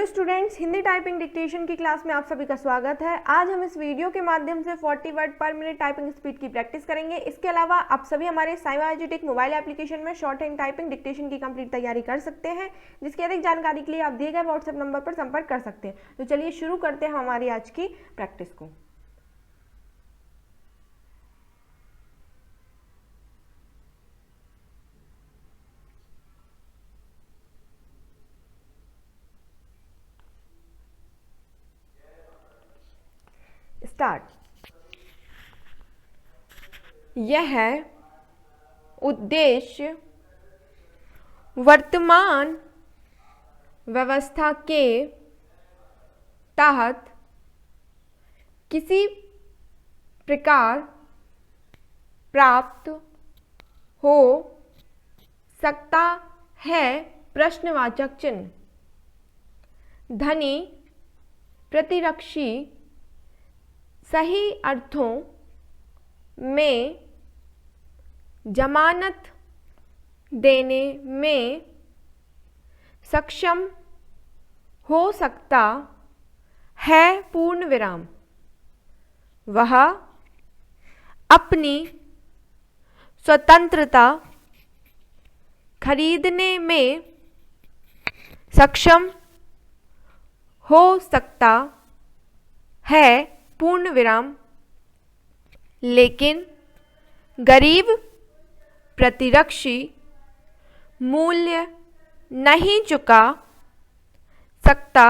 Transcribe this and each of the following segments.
Hello students, Hindi typing dictation की class में आप सभी का स्वागत है। आज हम इस वीडियो के माध्यम से 40 वर्ड पर मिनट टाइपिंग स्पीड की प्रैक्टिस करेंगे। इसके अलावा आप सभी हमारे साइवा एजुटेक मोबाइल एप्लीकेशन में शॉर्ट हैंड टाइपिंग डिक्टेशन की कंप्लीट तैयारी कर सकते हैं, जिसकी अधिक जानकारी के लिए आप दिए गए व्हाट्सएप नंबर पर संपर्क कर सकते हैं। तो चलिए शुरू करते हैं हमारी आज की प्रैक्टिस को। स्टार्ट। यह उद्देश्य वर्तमान व्यवस्था के तहत किसी प्रकार प्राप्त हो सकता है। प्रश्नवाचक चिन्ह। ध्वनि प्रतिरक्षी सही अर्थों में जमानत देने में सक्षम हो सकता है। पूर्ण विराम। वह अपनी स्वतंत्रता खरीदने में सक्षम हो सकता है। पूर्ण विराम। लेकिन गरीब प्रतिरक्षी मूल्य नहीं चुका सकता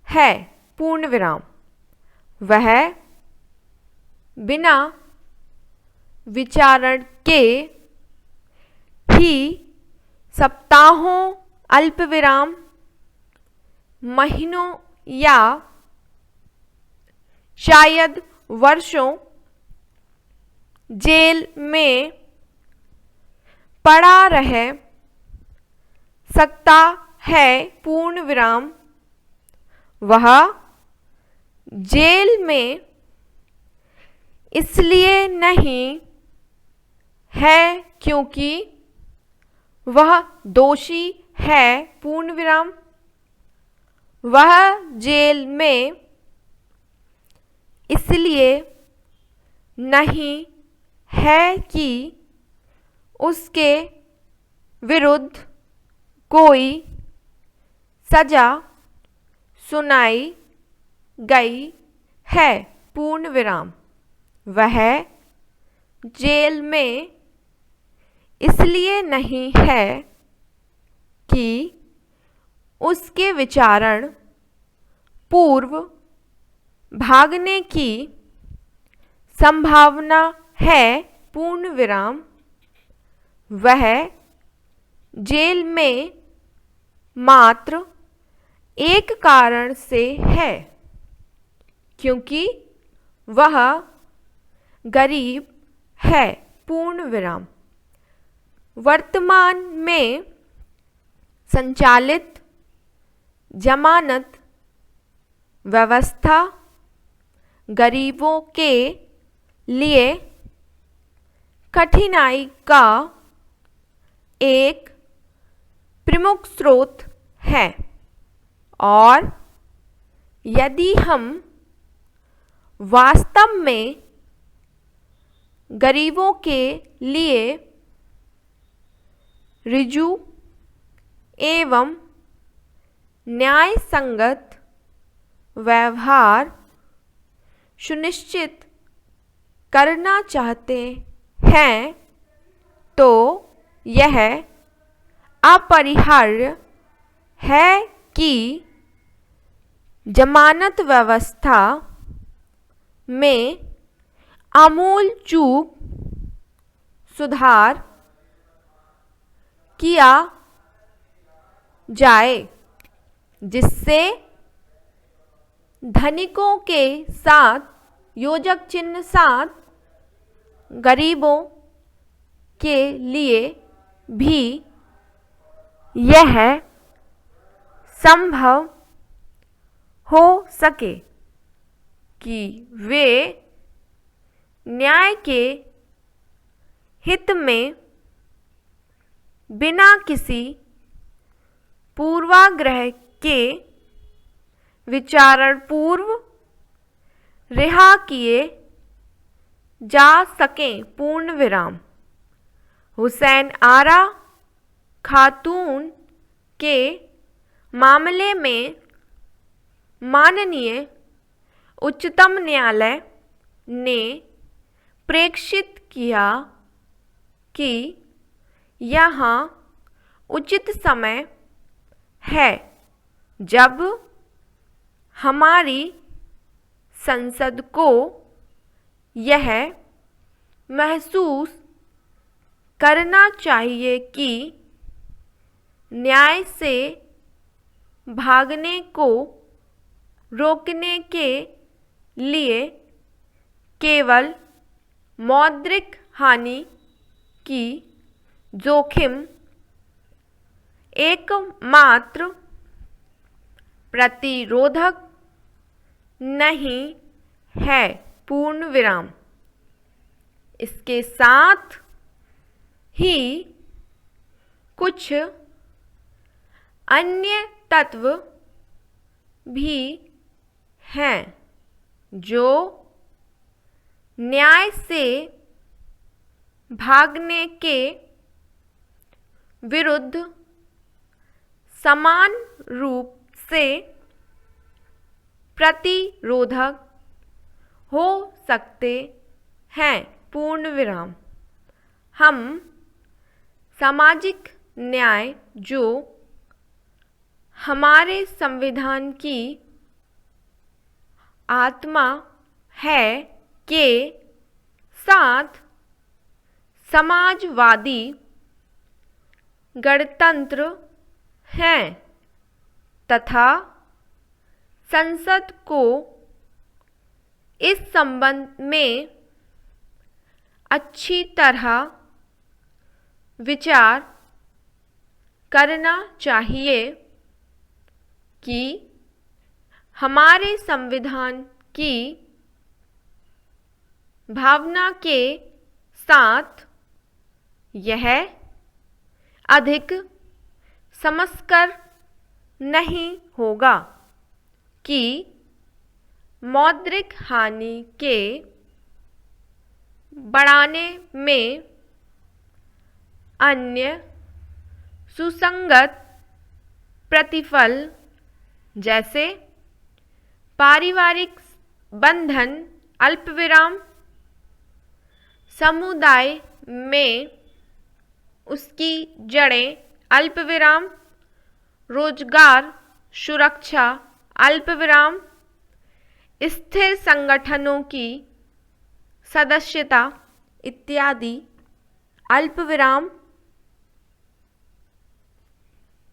है। पूर्ण विराम। वह बिना विचारण के ही सप्ताहों, अल्प विराम, महीनों या शायद वर्षों जेल में पड़ा रह सकता है। पूर्ण विराम। वह जेल में इसलिए नहीं है क्योंकि वह दोषी है। पूर्ण विराम। वह जेल में इसलिए नहीं है कि उसके विरुद्ध कोई सजा सुनाई गई है। पूर्ण विराम। वह जेल में इसलिए नहीं है कि उसके विचारण पूर्व भागने की संभावना है। पूर्ण विराम। वह जेल में मात्र एक कारण से है, क्योंकि वह गरीब है। पूर्ण विराम। वर्तमान में संचालित जमानत व्यवस्था गरीबों के लिए कठिनाई का एक प्रमुख स्रोत है, और यदि हम वास्तव में गरीबों के लिए ऋजु एवं न्यायसंगत व्यवहार सुनिश्चित करना चाहते हैं, तो यह अपरिहार्य है कि जमानत व्यवस्था में आमूल चूक सुधार किया जाए, जिससे धनिकों के साथ योजक चिन्ह साथ गरीबों के लिए भी यह संभव हो सके कि वे न्याय के हित में बिना किसी पूर्वाग्रह के विचारण पूर्व रिहा किए जा सकें, पूर्ण विराम। हुसैन आरा खातून के मामले में माननीय उच्चतम न्यायालय ने प्रेक्षित किया कि यहाँ उचित समय है जब हमारी संसद को यह महसूस करना चाहिए कि न्याय से भागने को रोकने के लिए केवल मौद्रिक हानि की जोखिम एकमात्र प्रतिरोधक नहीं है, पूर्ण विराम। इसके साथ ही कुछ अन्य तत्व भी हैं जो न्याय से भागने के विरुद्ध समान रूप से प्रतिरोधक हो सकते हैं, पूर्ण विराम। हम सामाजिक न्याय जो हमारे संविधान की आत्मा है के साथ समाजवादी गणतंत्र हैं तथा संसद को इस संबंध में अच्छी तरह विचार करना चाहिए कि हमारे संविधान की भावना के साथ यह अधिक समझकर नहीं होगा कि मौद्रिक हानि के बढ़ाने में अन्य सुसंगत प्रतिफल जैसे पारिवारिक बंधन, अल्पविराम, समुदाय में उसकी जड़ें, अल्पविराम, रोजगार सुरक्षा, अल्पविराम, स्थिर संगठनों की सदस्यता इत्यादि, अल्पविराम,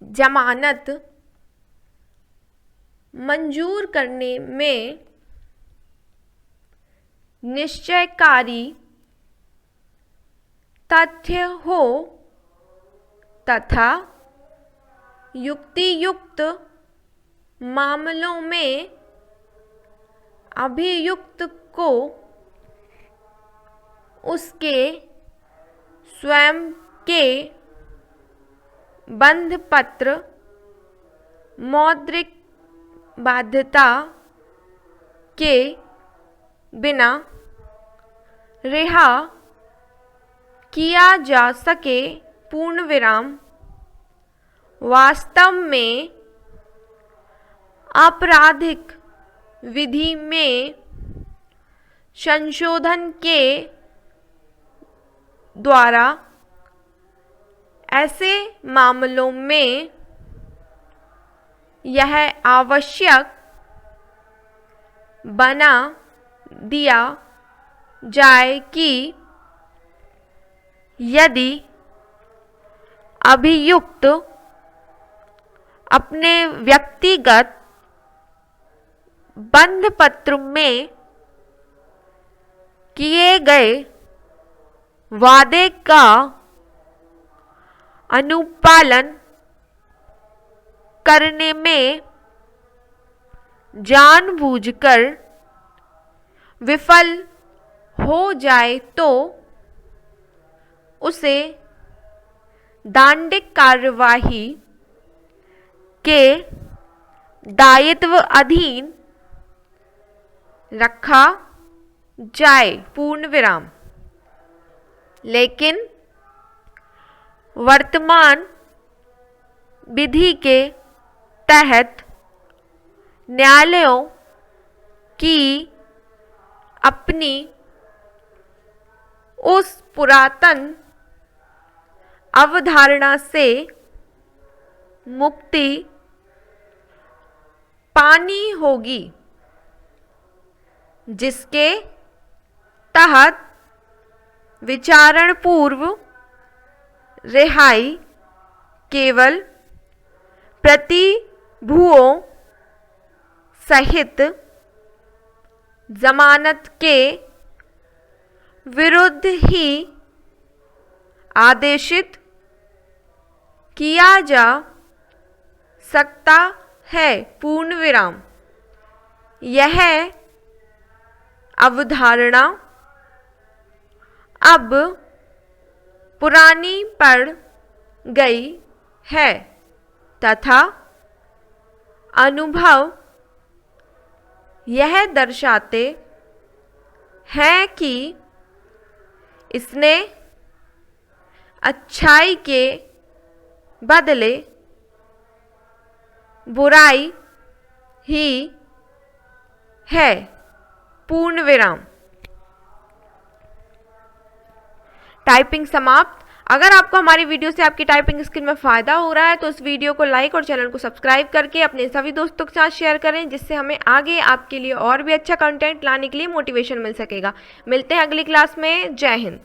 जमानत मंजूर करने में निश्चयकारी तथ्य हो तथा युक्तियुक्त मामलों में अभियुक्त को उसके स्वयं के बंधपत्र मौद्रिक बाध्यता के बिना रिहा किया जा सके, पूर्ण विराम। वास्तव में आपराधिक विधि में संशोधन के द्वारा ऐसे मामलों में यह आवश्यक बना दिया जाए कि यदि अभियुक्त अपने व्यक्तिगत बंधपत्र में किए गए वादे का अनुपालन करने में जानबूझकर विफल हो जाए तो उसे दंडिक कार्यवाही के दायित्व अधीन रखा जाए, पूर्ण विराम। लेकिन वर्तमान विधि के तहत न्यायालयों की अपनी उस पुरातन अवधारणा से मुक्ति पानी होगी, जिसके तहत विचारण पूर्व रिहाई केवल प्रतिभुओं सहित जमानत के विरुद्ध ही आदेशित किया जा सकता है, पूर्ण विराम। यह अवधारणा अब पुरानी पड़ गई है तथा अनुभव यह दर्शाते हैं कि इसने अच्छाई के बदले बुराई ही है, पूर्ण विराम। टाइपिंग समाप्त। अगर आपको हमारी वीडियो से आपकी टाइपिंग स्किल में फ़ायदा हो रहा है तो इस वीडियो को लाइक और चैनल को सब्सक्राइब करके अपने सभी दोस्तों के साथ शेयर करें, जिससे हमें आगे आपके लिए और भी अच्छा कंटेंट लाने के लिए मोटिवेशन मिल सकेगा। मिलते हैं अगली क्लास में। जय हिंद।